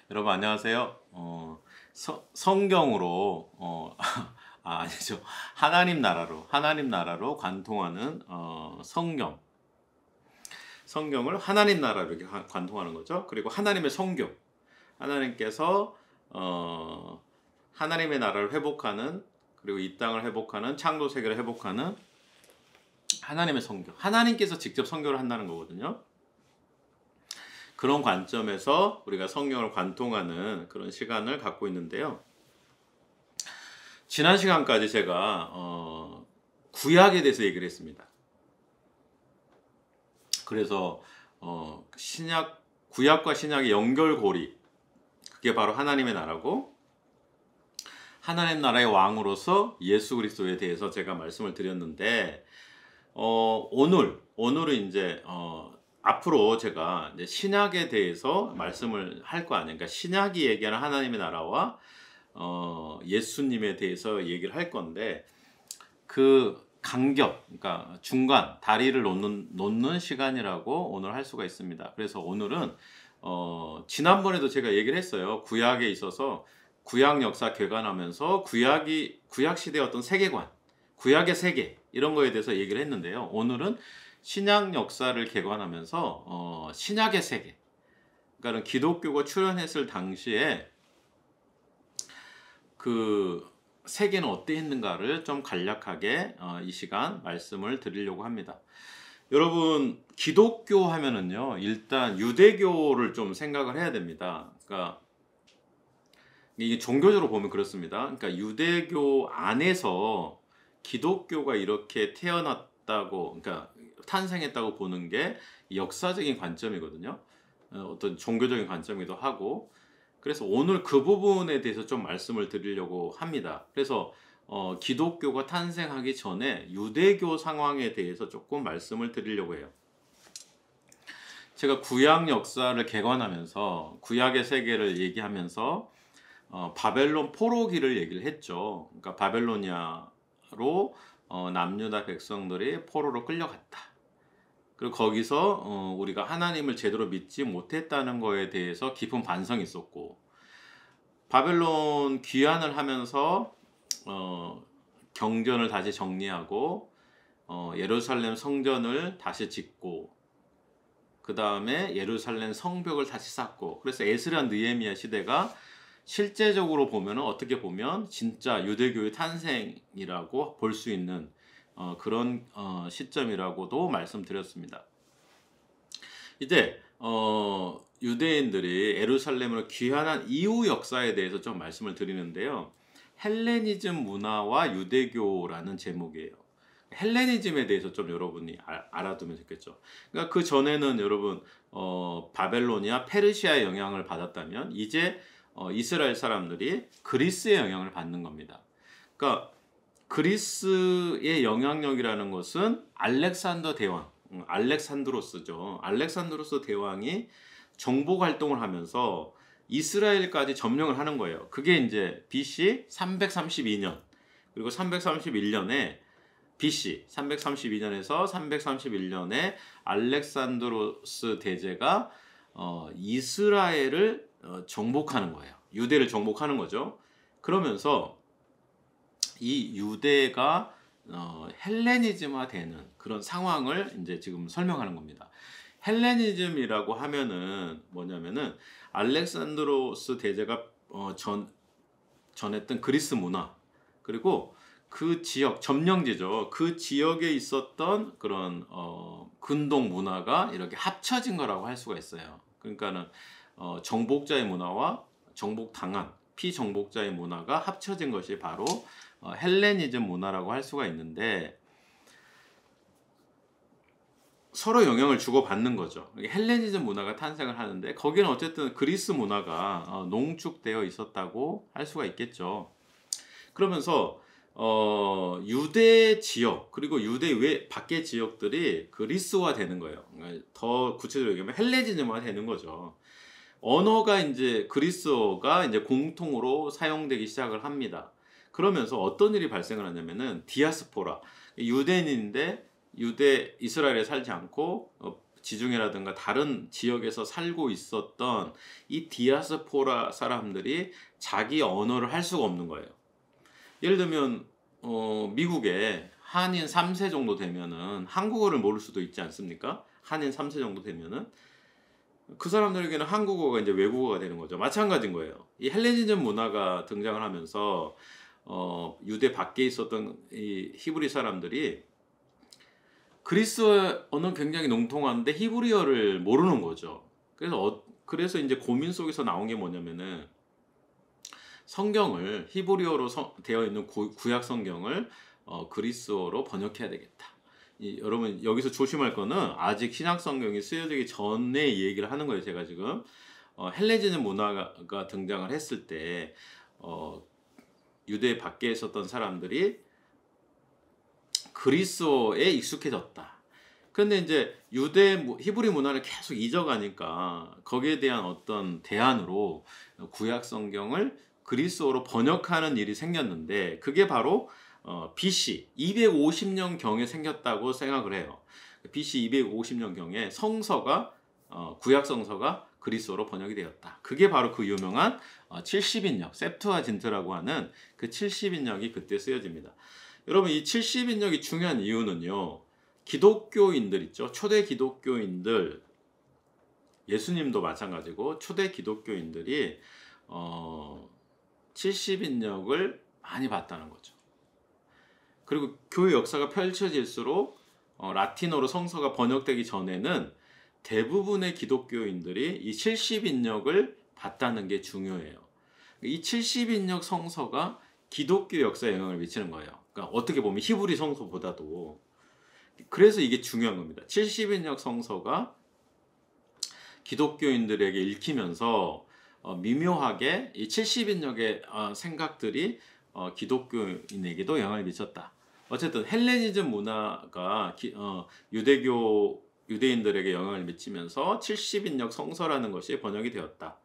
여러분 안녕하세요. 성경으로 아니죠. 하나님 나라로 관통하는 성경을 하나님 나라로 이렇게 관통하는 거죠. 그리고 하나님의 성교, 하나님께서 하나님의 나라를 회복하는, 그리고 이 땅을 회복하는, 창조 세계를 회복하는 하나님의 성교. 하나님께서 직접 성교를 한다는 거거든요. 그런 관점에서 우리가 성경을 관통하는 그런 시간을 갖고 있는데요. 지난 시간까지 제가 구약에 대해서 얘기를 했습니다. 그래서 구약과 신약의 연결고리, 그게 바로 하나님의 나라고, 하나님 나라의 왕으로서 예수 그리스도에 대해서 제가 말씀을 드렸는데, 오늘은 이제 앞으로 제가 이제 신약에 대해서 말씀을 할 거 아니에요. 그러니까 신약이 얘기하는 하나님의 나라와 예수님에 대해서 얘기를 할 건데, 그 간격, 그러니까 중간 다리를 놓는 시간이라고 오늘 할 수가 있습니다. 그래서 오늘은 지난번에도 제가 얘기를 했어요. 구약에 있어서 구약 역사 개관하면서 구약 시대의 어떤 세계관, 구약의 세계 이런 거에 대해서 얘기를 했는데요. 오늘은 신약 역사를 개관하면서 신약의 세계, 그러니까 기독교가 출현했을 당시에 그 세계는 어땠는가를 좀 간략하게 이 시간 말씀을 드리려고 합니다. 여러분, 기독교 하면은요, 일단 유대교를 좀 생각을 해야 됩니다. 그러니까 이게 종교적으로 보면 그렇습니다. 그러니까 유대교 안에서 기독교가 이렇게 태어났다고, 그러니까 탄생했다고 보는 게 역사적인 관점이거든요. 어떤 종교적인 관점이기도 하고. 그래서 오늘 그 부분에 대해서 좀 말씀을 드리려고 합니다. 그래서 기독교가 탄생하기 전에 유대교 상황에 대해서 조금 말씀을 드리려고 해요. 제가 구약 역사를 개관하면서 구약의 세계를 얘기하면서 바벨론 포로기를 얘기를 했죠. 그러니까 바벨로니아로 남유다 백성들이 포로로 끌려갔다. 그리고 거기서 우리가 하나님을 제대로 믿지 못했다는 거에 대해서 깊은 반성이 있었고, 바벨론 귀환을 하면서 경전을 다시 정리하고 예루살렘 성전을 다시 짓고, 그 다음에 예루살렘 성벽을 다시 쌓고, 그래서 에스라 느헤미야 시대가 실제적으로 보면 어떻게 보면 진짜 유대교의 탄생이라고 볼 수 있는 그런 시점이라고도 말씀드렸습니다. 이제 유대인들이 예루살렘으로 귀환한 이후 역사에 대해서 좀 말씀을 드리는데요. 헬레니즘 문화와 유대교라는 제목이에요. 헬레니즘에 대해서 좀 여러분이 알아두면 좋겠죠. 그러니까 그 전에는 여러분 바벨로니아, 페르시아의 영향을 받았다면 이제 이스라엘 사람들이 그리스의 영향을 받는 겁니다. 그러니까 그리스의 영향력이라는 것은 알렉산더 대왕, 알렉산드로스죠. 알렉산드로스 대왕이 정복 활동을 하면서 이스라엘까지 점령을 하는 거예요. 그게 이제 BC 332년, 그리고 331년에 BC 332년에서 331년에 알렉산드로스 대제가 이스라엘을 정복하는 거예요. 유대를 정복하는 거죠. 그러면서 이 유대가 헬레니즘화되는 그런 상황을 이제 지금 설명하는 겁니다. 헬레니즘이라고 하면은 뭐냐면은 알렉산드로스 대제가 전했던 그리스 문화, 그리고 그 지역 점령지죠. 그 지역에 있었던 그런 근동 문화가 이렇게 합쳐진 거라고 할 수가 있어요. 그러니까는 정복자의 문화와 정복당한 피정복자의 문화가 합쳐진 것이 바로 헬레니즘 문화라고 할 수가 있는데, 서로 영향을 주고받는 거죠. 헬레니즘 문화가 탄생을 하는데 거기는 어쨌든 그리스 문화가 농축되어 있었다고 할 수가 있겠죠. 그러면서 유대 지역, 그리고 유대 외 밖의 지역들이 그리스화 되는 거예요. 더 구체적으로 얘기하면 헬레니즘화 되는 거죠. 언어가 이제 그리스어가 이제 공통으로 사용되기 시작을 합니다. 그러면서 어떤 일이 발생을 하냐면은 디아스포라, 유대인인데 이스라엘에 살지 않고 지중해라든가 다른 지역에서 살고 있었던 이 디아스포라 사람들이 자기 언어를 할 수가 없는 거예요. 예를 들면 미국에 한인 3세 정도 되면은 한국어를 모를 수도 있지 않습니까? 한인 3세 정도 되면은 그 사람들에게는 한국어가 이제 외국어가 되는 거죠. 마찬가지인 거예요. 이 헬레니즘 문화가 등장을 하면서 유대 밖에 있었던 이 히브리 사람들이 그리스어는 굉장히 농통한데 히브리어를 모르는 거죠. 그래서 이제 고민 속에서 나온 게 뭐냐면은 성경을 히브리어로 되어 있는 구약 성경을 그리스어로 번역해야 되겠다. 여러분 여기서 조심할 거는 아직 신약 성경이 쓰여지기 전에 얘기를 하는 거예요. 제가 지금 헬레니즘 문화가 등장을 했을 때 유대 밖에 있었던 사람들이 그리스어에 익숙해졌다. 그런데 이제 히브리 문화를 계속 잊어가니까 거기에 대한 어떤 대안으로 구약 성경을 그리스어로 번역하는 일이 생겼는데 그게 바로 BC 250년경에 생겼다고 생각을 해요. BC 250년경에 구약 성서가 그리스어로 번역이 되었다. 그게 바로 그 유명한 70인역, 셉투아진트라고 하는 그 70인역이 그때 쓰여집니다. 여러분 이 70인역이 중요한 이유는요. 기독교인들 있죠. 초대 기독교인들, 예수님도 마찬가지고 초대 기독교인들이 70인역을 많이 봤다는 거죠. 그리고 교회 역사가 펼쳐질수록 라틴어로 성서가 번역되기 전에는 대부분의 기독교인들이 이 70인역을 봤다는 게 중요해요. 이 70인역 성서가 기독교 역사에 영향을 미치는 거예요. 그러니까 어떻게 보면 히브리 성서보다도. 그래서 이게 중요한 겁니다. 70인역 성서가 기독교인들에게 읽히면서 미묘하게 이 70인역의 생각들이 기독교인에게도 영향을 미쳤다. 어쨌든 헬레니즘 문화가 유대인들에게 영향을 미치면서 70인역 성서라는 것이 번역이 되었다.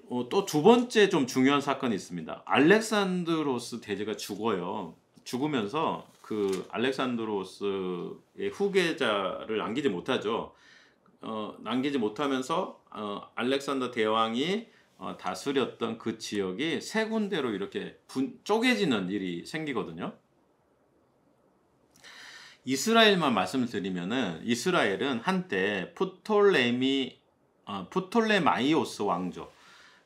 또 두 번째 좀 중요한 사건이 있습니다. 알렉산드로스 대제가 죽어요. 죽으면서 그 알렉산드로스의 후계자를 남기지 못하죠. 남기지 못하면서 알렉산더 대왕이 다스렸던 그 지역이 세 군데로 이렇게 쪼개지는 일이 생기거든요. 이스라엘만 말씀을 드리면은 이스라엘은 한때 프톨레마이오스 왕조,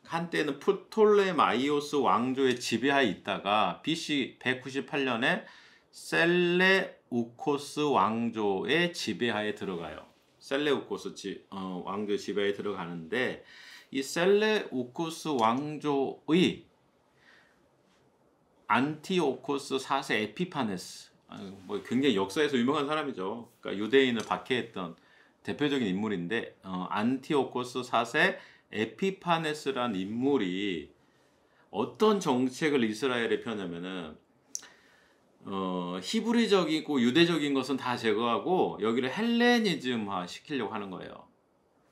한때는 프톨레마이오스 왕조의 지배하에 있다가 BC 198년에 셀레우코스 왕조의 지배하에 들어가요. 셀레우코스 왕조의 지배하에 들어가는데 이 셀레우코스 왕조의 안티오코스 4세 에피파네스, 뭐 굉장히 역사에서 유명한 사람이죠. 그러니까 유대인을 박해했던 대표적인 인물인데 안티오코스 4세 에피파네스라는 인물이 어떤 정책을 이스라엘에 펴냐면은 히브리적이고 유대적인 것은 다 제거하고 여기를 헬레니즘화 시키려고 하는 거예요.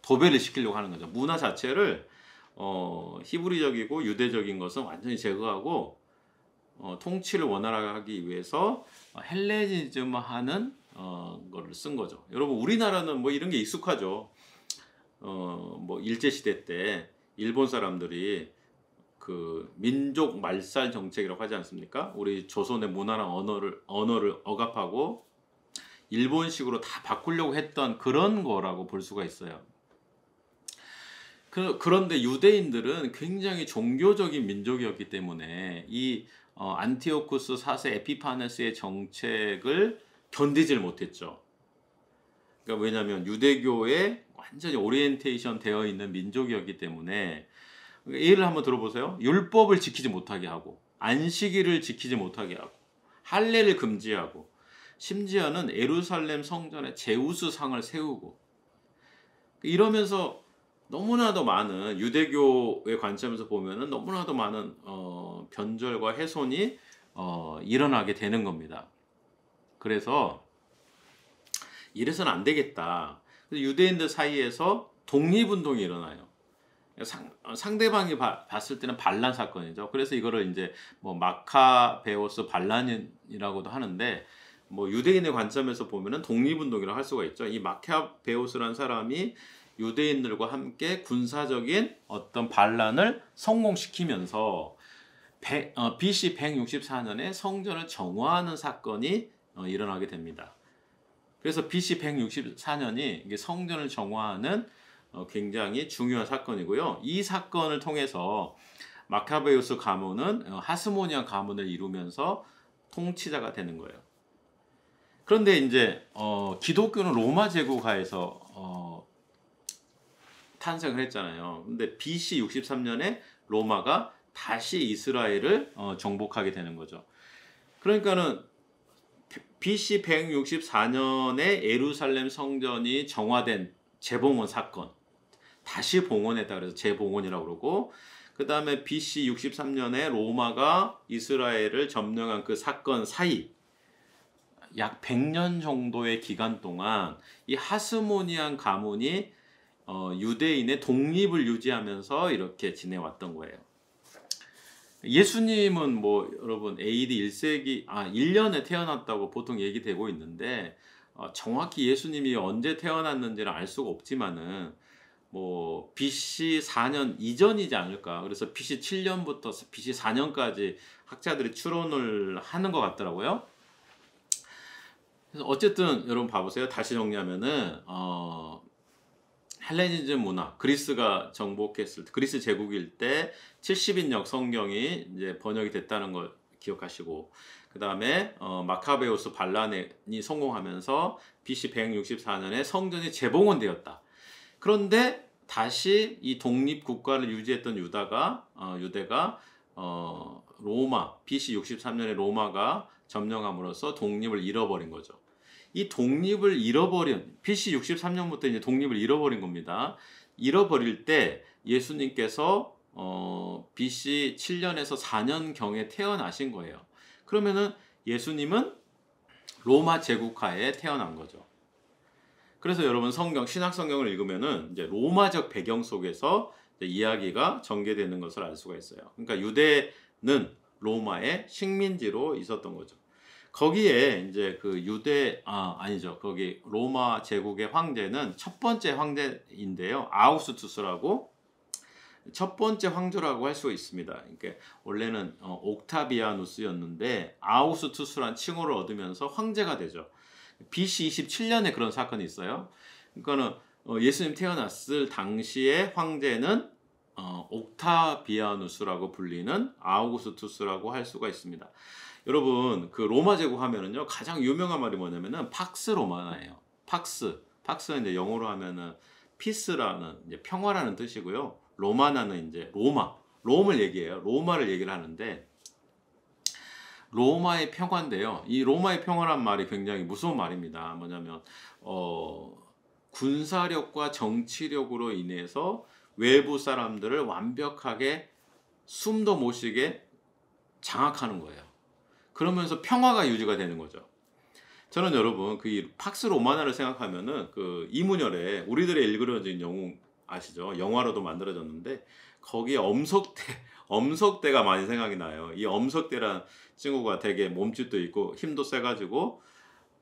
도배를 시키려고 하는 거죠. 문화 자체를 히브리적이고 유대적인 것은 완전히 제거하고 통치를 원활하게 하기 위해서 헬레니즘화하는 거를 쓴 거죠. 여러분 우리나라는 뭐 이런 게 익숙하죠. 뭐 일제 시대 때 일본 사람들이 그 민족 말살 정책이라고 하지 않습니까? 우리 조선의 문화랑 언어를 억압하고 일본식으로 다 바꾸려고 했던 그런 거라고 볼 수가 있어요. 그런데 유대인들은 굉장히 종교적인 민족이었기 때문에 이 안티오쿠스 4세 에피파네스의 정책을 견디질 못했죠. 그러니까 왜냐하면 유대교에 완전히 오리엔테이션 되어 있는 민족이었기 때문에 예를 한번 들어보세요. 율법을 지키지 못하게 하고 안식일을 지키지 못하게 하고 할례를 금지하고 심지어는 예루살렘 성전에 제우스 상을 세우고 이러면서 너무나도 많은 유대교의 관점에서 보면은 너무나도 많은 변절과 훼손이 일어나게 되는 겁니다. 그래서 이래서는 안 되겠다. 유대인들 사이에서 독립운동이 일어나요. 상대방이 봤을 때는 반란 사건이죠. 그래서 이거를 이제 뭐 마카베오스 반란이라고도 하는데 뭐 유대인의 관점에서 보면은 독립운동이라고 할 수가 있죠. 이 마카베우스라는 사람이 유대인들과 함께 군사적인 어떤 반란을 성공시키면서 BC 164년에 성전을 정화하는 사건이 일어나게 됩니다. 그래서 BC 164년이 성전을 정화하는 굉장히 중요한 사건이고요. 이 사건을 통해서 마카베우스 가문은 하스모니안 가문을 이루면서 통치자가 되는 거예요. 그런데 이제 기독교는 로마 제국하에서 탄생을 했잖아요. 근데 BC 63년에 로마가 다시 이스라엘을 정복하게 되는 거죠. 그러니까는 BC 164년에 예루살렘 성전이 정화된 재봉헌 사건, 다시 봉헌했다 그래서 재봉헌이라고 그러고, 그 다음에 BC 63년에 로마가 이스라엘을 점령한 그 사건 사이 약 100년 정도의 기간 동안 이 하스모니안 가문이 유대인의 독립을 유지하면서 이렇게 지내왔던 거예요. 예수님은 뭐 여러분 AD 1세기 1년에 태어났다고 보통 얘기되고 있는데 정확히 예수님이 언제 태어났는지는 알 수가 없지만은 뭐 BC 4년 이전이지 않을까. 그래서 BC 7년부터 BC 4년까지 학자들이 추론을 하는 것 같더라고요. 그래서 어쨌든 여러분 봐보세요. 다시 정리하면은 헬레니즘 문화, 그리스가 정복했을 때, 그리스 제국일 때 70인역 성경이 이제 번역이 됐다는 걸 기억하시고, 그 다음에 마카베우스 반란이 성공하면서 BC 164년에 성전이 재봉헌되었다. 그런데 다시 이 독립 국가를 유지했던 유대가 로마 BC 63년에 로마가 점령함으로써 독립을 잃어버린 거죠. 이 독립을 잃어버린 BC 63년부터 이제 독립을 잃어버린 겁니다. 잃어버릴 때 예수님께서 BC 7년에서 4년 경에 태어나신 거예요. 그러면은 예수님은 로마 제국하에 태어난 거죠. 그래서 여러분 신약 성경을 읽으면은 이제 로마적 배경 속에서 이야기가 전개되는 것을 알 수가 있어요. 그러니까 유대는 로마의 식민지로 있었던 거죠. 거기에 이제 거기 로마 제국의 황제는 첫 번째 황제인데요. 아우구스투스라고 첫 번째 황제라고 할 수 있습니다. 그러니까 원래는 옥타비아누스였는데 아우구스투스란 칭호를 얻으면서 황제가 되죠. BC 27년에 그런 사건이 있어요. 그러니까는 예수님 태어났을 당시의 황제는 옥타비아누스라고 불리는 아우구스투스라고 할 수가 있습니다. 여러분 그 로마 제국 하면은요 가장 유명한 말이 뭐냐면은 팍스 로마나예요. 팍스는 이제 영어로 하면은 피스라는 이제 평화라는 뜻이고요. 로마나는 이제 롬을 얘기해요. 로마를 얘기를 하는데 로마의 평화인데요. 이 로마의 평화란 말이 굉장히 무서운 말입니다. 뭐냐면 군사력과 정치력으로 인해서 외부 사람들을 완벽하게 숨도 못 쉬게 장악하는 거예요. 그러면서 평화가 유지가 되는 거죠. 저는 여러분 그 팍스 로마나를 생각하면은 그 이문열의 우리들의 일그러진 영웅 아시죠? 영화로도 만들어졌는데 거기에 엄석대가 많이 생각이 나요. 이 엄석대란 친구가 되게 몸짓도 있고 힘도 세가지고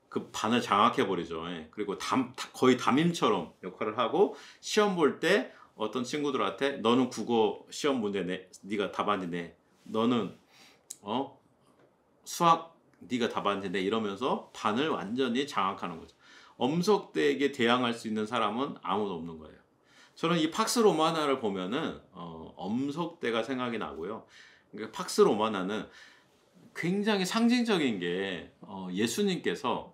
그 반을 장악해버리죠. 그리고 거의 담임처럼 역할을 하고 시험 볼 때 어떤 친구들한테 너는 국어 시험 문제 네가 답안지 내. 너는 수학 네가 답안지 내. 이러면서 반을 완전히 장악하는 거죠. 엄석대에게 대항할 수 있는 사람은 아무도 없는 거예요. 저는 이 팍스 로마나를 보면은 엄석대가 생각이 나고요. 그러니까 팍스 로마나는 굉장히 상징적인 게 예수님께서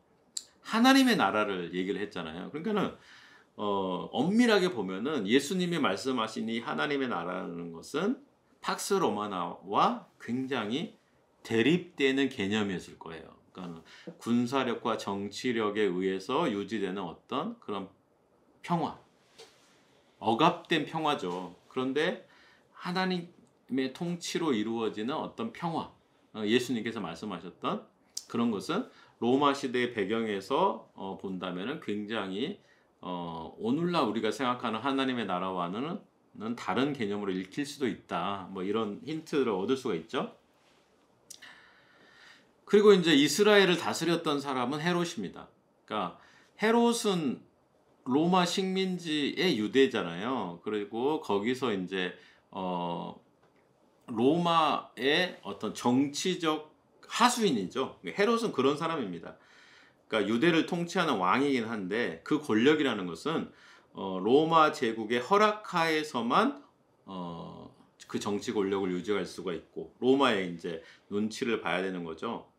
하나님의 나라를 얘기를 했잖아요. 그러니까는 엄밀하게 보면은 예수님이 말씀하신 이 하나님의 나라라는 것은 팍스 로마나와 굉장히 대립되는 개념이었을 거예요. 그러니까 군사력과 정치력에 의해서 유지되는 어떤 그런 평화, 억압된 평화죠. 그런데 하나님의 통치로 이루어지는 어떤 평화, 예수님께서 말씀하셨던 그런 것은 로마 시대의 배경에서 본다면은 굉장히 오늘날 우리가 생각하는 하나님의 나라와는 다른 개념으로 읽힐 수도 있다. 뭐 이런 힌트를 얻을 수가 있죠. 그리고 이제 이스라엘을 다스렸던 사람은 헤롯입니다. 그러니까 헤롯은 로마 식민지의 유대잖아요. 그리고 거기서 이제 로마의 어떤 정치적 하수인이죠. 헤롯은 그런 사람입니다. 그러니까 유대를 통치하는 왕이긴 한데 그 권력이라는 것은 로마 제국의 허락하에서만 그 정치 권력을 유지할 수가 있고 로마의 이제 눈치를 봐야 되는 거죠.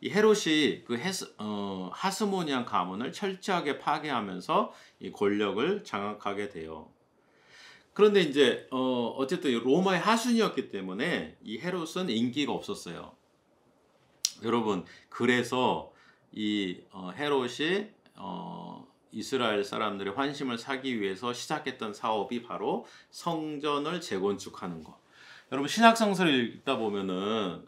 이 헤롯이 그 하스모니안 가문을 철저하게 파괴하면서 이 권력을 장악하게 돼요. 그런데 이제 어쨌든 로마의 하순이었기 때문에 이 헤롯은 인기가 없었어요. 여러분, 그래서 이 헤롯이 이스라엘 사람들의 환심을 사기 위해서 시작했던 사업이 바로 성전을 재건축하는 거. 여러분, 신약 성서를 읽다 보면은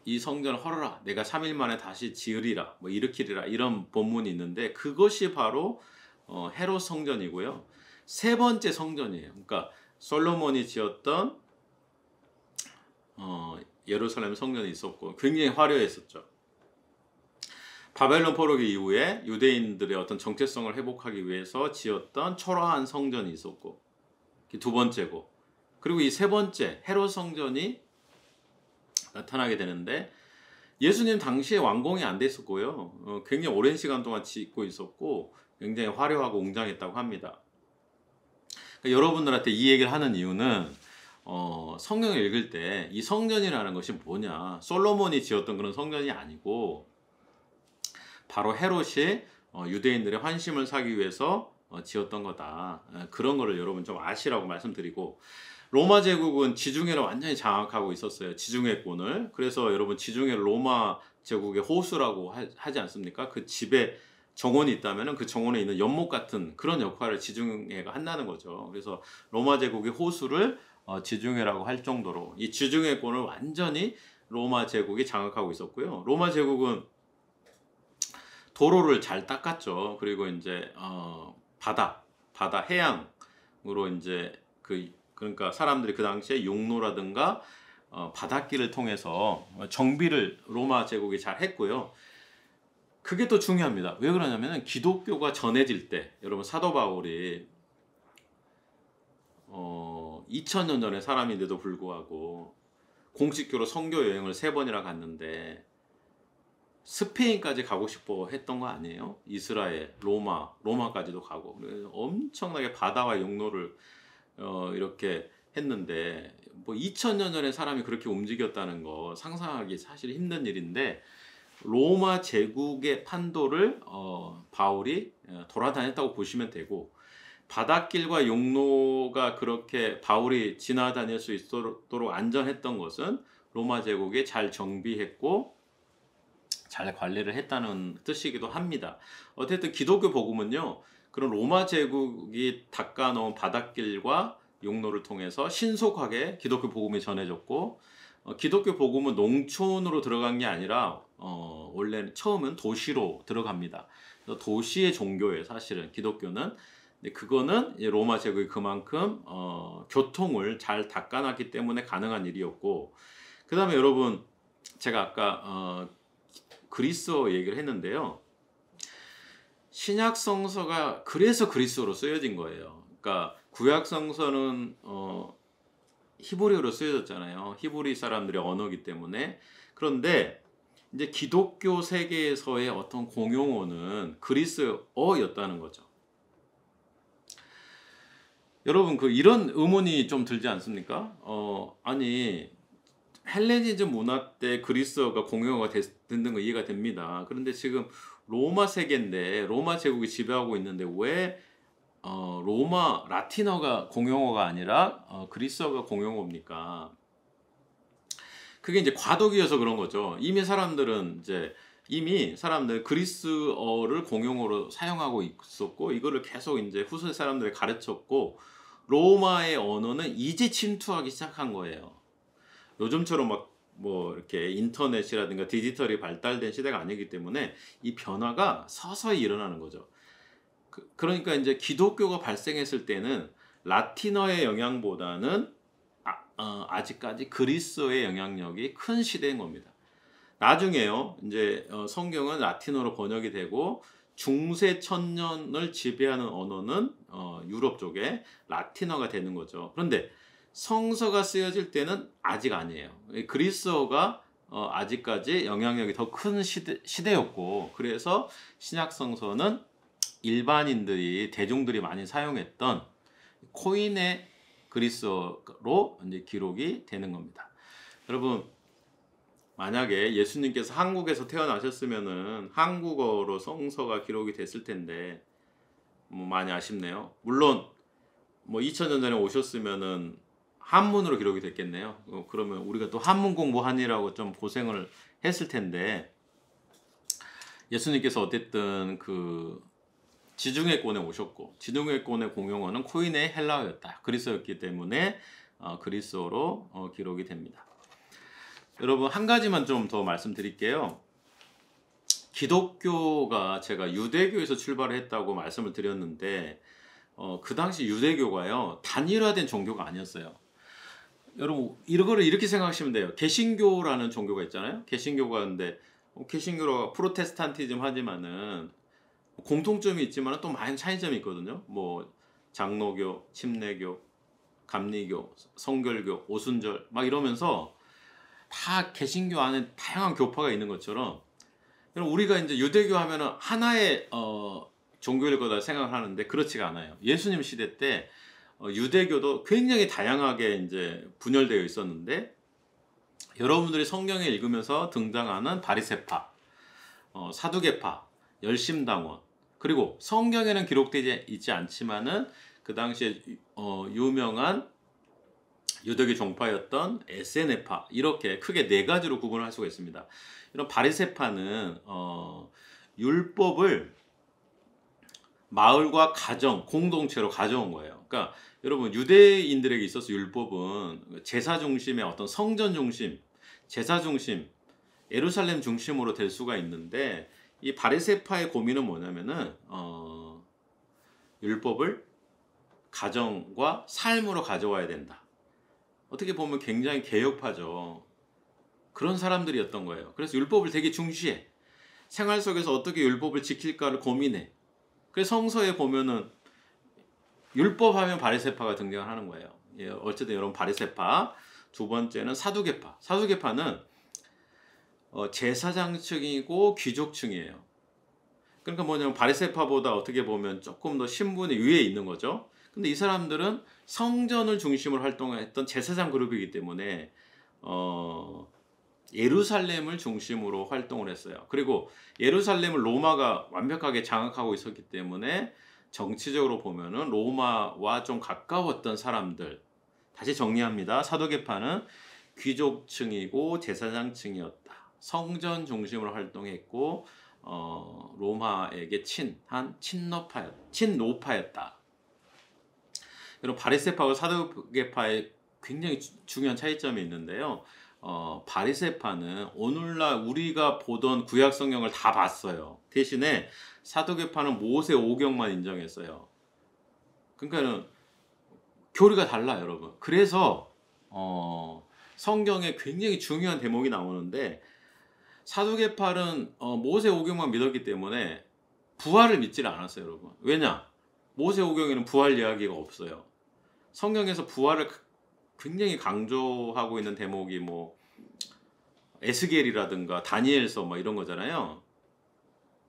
이 성전을 헐어라, 내가 3일 만에 다시 지으리라, 뭐 일으키리라, 이런 본문이 있는데 그것이 바로 헤롯 성전이고요. 세 번째 성전이에요. 그러니까 솔로몬이 지었던 예루살렘 성전이 있었고 굉장히 화려했었죠. 바벨론 포로기 이후에 유대인들의 어떤 정체성을 회복하기 위해서 지었던 초라한 성전이 있었고, 두 번째고, 그리고 이 세 번째 헤롯 성전이 나타나게 되는데 예수님 당시에 완공이 안 됐었고요. 굉장히 오랜 시간 동안 짓고 있었고 굉장히 화려하고 웅장했다고 합니다. 그러니까 여러분들한테 이 얘기를 하는 이유는 성경을 읽을 때 이 성전이라는 것이 뭐냐, 솔로몬이 지었던 그런 성전이 아니고 바로 헤롯이 유대인들의 환심을 사기 위해서 지었던 거다. 그런 거를 여러분 좀 아시라고 말씀드리고, 로마 제국은 지중해를 완전히 장악하고 있었어요. 지중해권을. 그래서 여러분, 지중해를 로마 제국의 호수라고 하지 않습니까? 그 집에 정원이 있다면 그 정원에 있는 연못 같은 그런 역할을 지중해가 한다는 거죠. 그래서 로마 제국의 호수를 지중해라고 할 정도로 이 지중해권을 완전히 로마 제국이 장악하고 있었고요. 로마 제국은 도로를 잘 닦았죠. 그리고 이제 바다 해양으로 이제 그러니까 사람들이 그 당시에 용로라든가 바닷길을 통해서 정비를 로마 제국이 잘 했고요. 그게 또 중요합니다. 왜 그러냐면은 기독교가 전해질 때, 여러분, 사도 바울이 2000년 전에 사람인데도 불구하고 공식교로 선교 여행을 3번이나 갔는데 스페인까지 가고 싶어 했던 거 아니에요? 이스라엘, 로마까지도 가고, 엄청나게 바다와 용로를 이렇게 했는데, 뭐 2000년 전에 사람이 그렇게 움직였다는 거 상상하기 사실 힘든 일인데, 로마 제국의 판도를 바울이 돌아다녔다고 보시면 되고, 바닷길과 용로가 그렇게 바울이 지나다닐 수 있도록 안전했던 것은 로마 제국이 잘 정비했고 잘 관리를 했다는 뜻이기도 합니다. 어쨌든 기독교 복음은요, 그런 로마 제국이 닦아놓은 바닷길과 용로를 통해서 신속하게 기독교 복음이 전해졌고, 기독교 복음은 농촌으로 들어간 게 아니라 원래 처음은 도시로 들어갑니다. 도시의 종교예요, 사실은 기독교는. 근데 그거는 로마 제국이 그만큼 교통을 잘 닦아놨기 때문에 가능한 일이었고, 그 다음에 여러분, 제가 아까 그리스어 얘기를 했는데요. 신약 성서가 그래서 그리스어로 쓰여진 거예요. 그러니까 구약 성서는 히브리어로 쓰여졌잖아요. 히브리 사람들의 언어이기 때문에. 그런데 이제 기독교 세계에서의 어떤 공용어는 그리스어였다는 거죠. 여러분, 이런 의문이 좀 들지 않습니까? 아니, 헬레니즘 문화 때 그리스어가 공용어가 됐는 거 이해가 됩니다. 그런데 지금 로마 세계인데, 로마 제국이 지배하고 있는데 왜 라틴어가 공용어가 아니라 그리스어가 공용어입니까? 그게 이제 과도기여서 그런 거죠. 이미 사람들 그리스어를 공용어로 사용하고 있었고, 이거를 계속 이제 후세 사람들이 가르쳤고, 로마의 언어는 이제 침투하기 시작한 거예요. 요즘처럼 뭐 이렇게 인터넷이라든가 디지털이 발달된 시대가 아니기 때문에 이 변화가 서서히 일어나는 거죠. 그러니까 이제 기독교가 발생했을 때는 라틴어의 영향보다는 아직까지 그리스어의 영향력이 큰 시대인 겁니다. 나중에요, 이제 성경은 라틴어로 번역이 되고 중세 천년을 지배하는 언어는 유럽 쪽에 라틴어가 되는 거죠. 그런데 성서가 쓰여질 때는 아직 아니에요. 그리스어가 아직까지 영향력이 더 큰 시대였고, 그래서 신약 성서는 일반인들이 대중들이 많이 사용했던 코인의 그리스어로 이제 기록이 되는 겁니다. 여러분, 만약에 예수님께서 한국에서 태어나셨으면은 한국어로 성서가 기록이 됐을 텐데 뭐 많이 아쉽네요. 물론 뭐 2000년 전에 오셨으면은 한문으로 기록이 됐겠네요. 그러면 우리가 또 한문 공부하느라고 좀 고생을 했을 텐데, 예수님께서 어쨌든 그 지중해권에 오셨고 지중해권의 공용어는 코인의 헬라어였다. 그리스어였기 때문에 그리스어로 기록이 됩니다. 여러분, 한 가지만 좀 더 말씀드릴게요. 기독교가 제가 유대교에서 출발을 했다고 말씀을 드렸는데 그 당시 유대교가요 단일화된 종교가 아니었어요. 여러분, 이거를 이렇게 생각하시면 돼요. 개신교라는 종교가 있잖아요. 개신교가 있는데 개신교가 프로테스탄티즘 하지만은 공통점이 있지만 또 많은 차이점이 있거든요. 뭐 장로교, 침례교, 감리교, 성결교, 오순절 막 이러면서 다 개신교 안에 다양한 교파가 있는 것처럼, 우리가 이제 유대교 하면은 하나의 종교일 거다 생각하는데 그렇지가 않아요. 예수님 시대 때 유대교도 굉장히 다양하게 이제 분열되어 있었는데, 여러분들이 성경에 읽으면서 등장하는 바리새파, 사두개파, 열심당원, 그리고 성경에는 기록되지 있지 않지만은 그 당시에 유명한 유대교 종파였던 에세네파, 이렇게 크게 네 가지로 구분을 할 수가 있습니다. 이런 바리새파는 율법을 마을과 가정, 공동체로 가져온 거예요. 그러니까 여러분, 유대인들에게 있어서 율법은 제사 중심의 어떤 성전 중심, 제사 중심, 예루살렘 중심으로 될 수가 있는데, 이 바리새파의 고민은 뭐냐면은 율법을 가정과 삶으로 가져와야 된다. 어떻게 보면 굉장히 개혁파죠. 그런 사람들이었던 거예요. 그래서 율법을 되게 중시해. 생활 속에서 어떻게 율법을 지킬까를 고민해. 그래서 성서에 보면은 율법하면 바리새파가 등장하는 거예요. 예, 어쨌든 여러분, 바리새파. 두 번째는 사두개파. 사두개파는 제사장층이고 귀족층이에요. 그러니까 뭐냐면 바리새파보다 어떻게 보면 조금 더 신분이 위에 있는 거죠. 근데 이 사람들은 성전을 중심으로 활동했던 제사장 그룹이기 때문에 예루살렘을 중심으로 활동을 했어요. 그리고 예루살렘을 로마가 완벽하게 장악하고 있었기 때문에 정치적으로 보면은 로마와 좀 가까웠던 사람들. 다시 정리합니다. 사두개파는 귀족층이고 제사장층이었다. 성전 중심으로 활동했고 로마에게 친한 친노파였다. 여러분, 바리새파와 사두개파의 굉장히 중요한 차이점이 있는데요. 바리새파는 오늘날 우리가 보던 구약 성경을 다 봤어요. 대신에 사두개파는 모세 오경만 인정했어요. 그러니까는 교리가 달라요, 여러분. 그래서 성경에 굉장히 중요한 대목이 나오는데, 사두개파는 모세 오경만 믿었기 때문에 부활을 믿지를 않았어요, 여러분. 왜냐? 모세 오경에는 부활 이야기가 없어요. 성경에서 부활을 굉장히 강조하고 있는 대목이 뭐 에스겔이라든가 다니엘서 뭐 이런 거잖아요.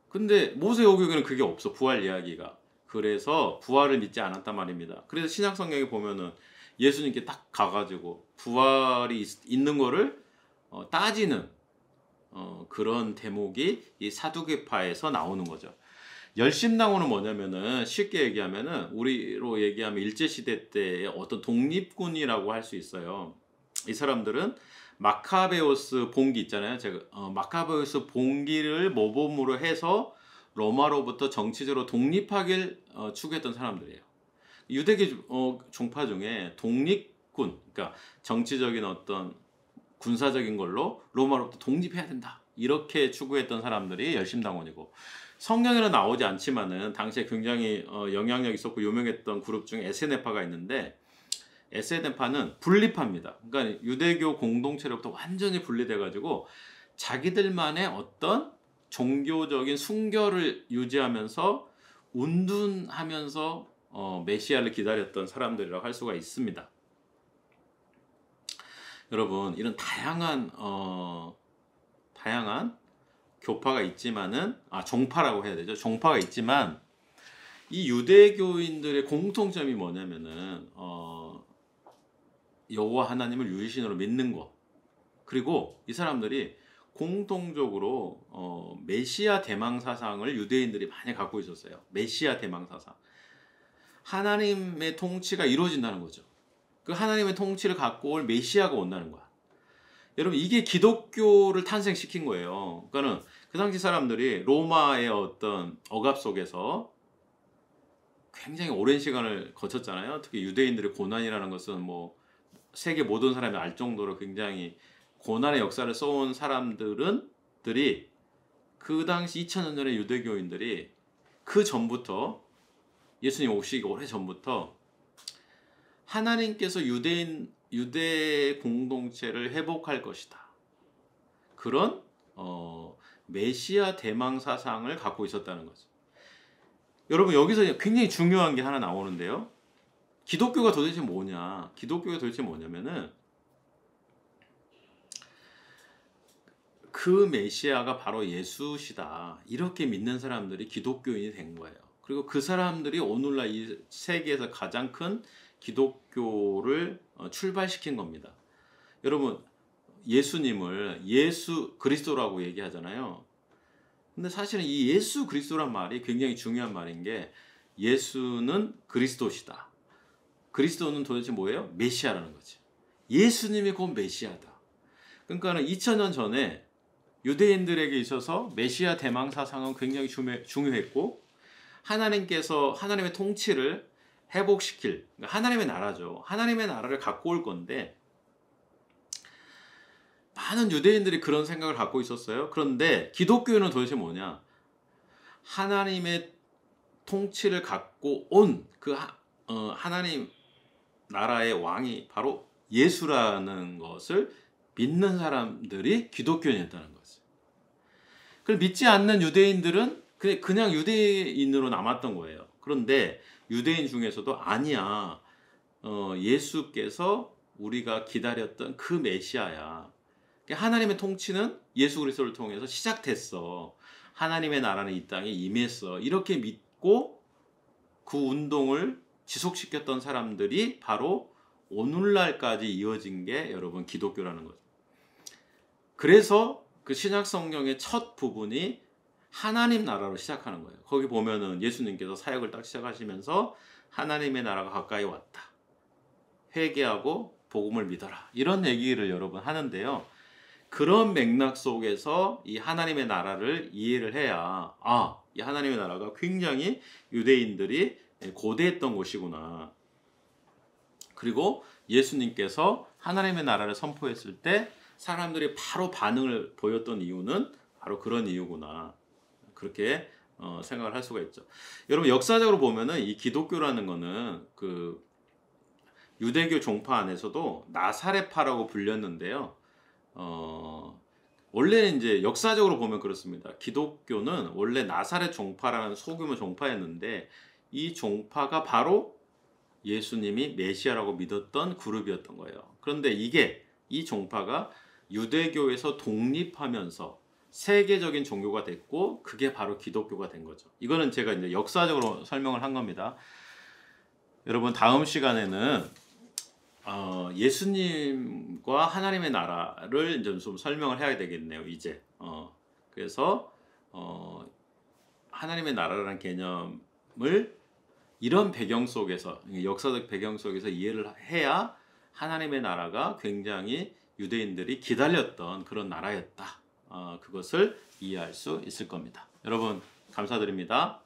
근데 모세오경에는 그게 없어, 부활 이야기가. 그래서 부활을 믿지 않았단 말입니다. 그래서 신약 성경에 보면은 예수님께 딱 가가지고 부활이 있는 거를 따지는 그런 대목이 이 사두개파에서 나오는 거죠. 열심당원은 뭐냐면은 쉽게 얘기하면은 우리로 얘기하면 일제시대 때의 어떤 독립군이라고 할 수 있어요. 이 사람들은 마카베오스 봉기 있잖아요. 제가 마카베오스 봉기를 모범으로 해서 로마로부터 정치적으로 독립하길 추구했던 사람들이에요. 유대교 종파 중에 독립군, 그러니까 정치적인 어떤 군사적인 걸로 로마로부터 독립해야 된다, 이렇게 추구했던 사람들이 열심당원이고, 성경에는 나오지 않지만은 당시에 굉장히 영향력 있었고 유명했던 그룹 중에 에세네파가 있는데, 에세덴파는 분립합니다. 그러니까 유대교 공동체로부터 완전히 분리돼가지고 자기들만의 어떤 종교적인 순결을 유지하면서 운둔하면서 메시아를 기다렸던 사람들이라고 할 수가 있습니다. 여러분, 이런 다양한 교파가 있지만은 종파라고 해야 되죠. 종파가 있지만 이 유대교인들의 공통점이 뭐냐면은 여호와 하나님을 유일신으로 믿는 것. 그리고 이 사람들이 공통적으로 메시아 대망 사상을 유대인들이 많이 갖고 있었어요. 메시아 대망 사상. 하나님의 통치가 이루어진다는 거죠. 그 하나님의 통치를 갖고 올 메시아가 온다는 거야. 여러분, 이게 기독교를 탄생시킨 거예요. 그러니까는 그 당시 사람들이 로마의 어떤 억압 속에서 굉장히 오랜 시간을 거쳤잖아요. 특히 유대인들의 고난이라는 것은 뭐 세계 모든 사람이 알 정도로 굉장히 고난의 역사를 써온 사람들이 그 당시 2000년 전의 유대교인들이 그 전부터 예수님 오시기 오래 전부터 하나님께서 유대 공동체를 회복할 것이다. 그런 메시아 대망 사상을 갖고 있었다는 거죠. 여러분, 여기서 굉장히 중요한 게 하나 나오는데요. 기독교가 도대체 뭐냐? 기독교가 도대체 뭐냐면은 그 메시아가 바로 예수시다. 이렇게 믿는 사람들이 기독교인이 된 거예요. 그리고 그 사람들이 오늘날 이 세계에서 가장 큰 기독교를 출발시킨 겁니다. 여러분, 예수님을 예수 그리스도라고 얘기하잖아요. 근데 사실은 이 예수 그리스도란 말이 굉장히 중요한 말인 게 예수는 그리스도시다. 그리스도는 도대체 뭐예요? 메시아라는 거지. 예수님이 곧 메시아다. 그러니까는 2000년 전에 유대인들에게 있어서 메시아 대망 사상은 굉장히 중요했고 하나님께서 하나님의 통치를 회복시킬, 그러니까 하나님의 나라죠. 하나님의 나라를 갖고 올 건데 많은 유대인들이 그런 생각을 갖고 있었어요. 그런데 기독교는 도대체 뭐냐? 하나님의 통치를 갖고 온 그 하나님 나라의 왕이 바로 예수라는 것을 믿는 사람들이 기독교인이었다는 거지. 그걸 믿지 않는 유대인들은 그냥 유대인으로 남았던 거예요. 그런데 유대인 중에서도 아니야. 예수께서 우리가 기다렸던 그 메시아야. 하나님의 통치는 예수 그리스도를 통해서 시작됐어. 하나님의 나라는 이 땅에 임했어. 이렇게 믿고 그 운동을 지속시켰던 사람들이 바로 오늘날까지 이어진 게 여러분 기독교라는 거죠. 그래서 그 신약 성경의 첫 부분이 하나님 나라로 시작하는 거예요. 거기 보면은 예수님께서 사역을 딱 시작하시면서 하나님의 나라가 가까이 왔다. 회개하고 복음을 믿어라. 이런 얘기를 여러분 하는데요. 그런 맥락 속에서 이 하나님의 나라를 이해를 해야 이 하나님의 나라가 굉장히 유대인들이 고대했던 곳이구나. 그리고 예수님께서 하나님의 나라를 선포했을 때 사람들이 바로 반응을 보였던 이유는 바로 그런 이유구나. 그렇게 생각을 할 수가 있죠. 여러분, 역사적으로 보면은 이 기독교라는 거는 그 유대교 종파 안에서도 나사렛파라고 불렸는데요. 원래 이제 역사적으로 보면 그렇습니다. 기독교는 원래 나사렛 종파라는 소규모 종파였는데 이 종파가 바로 예수님이 메시아라고 믿었던 그룹이었던 거예요. 그런데 이 종파가 유대교에서 독립하면서 세계적인 종교가 됐고 그게 바로 기독교가 된 거죠. 이거는 제가 이제 역사적으로 설명을 한 겁니다. 여러분, 다음 시간에는 예수님과 하나님의 나라를 이제 좀 설명을 해야 되겠네요. 이제 그래서 하나님의 나라라는 개념을 이런 배경 속에서, 역사적 배경 속에서 이해를 해야 하나님의 나라가 굉장히 유대인들이 기다렸던 그런 나라였다. 그것을 이해할 수 있을 겁니다. 여러분, 감사드립니다.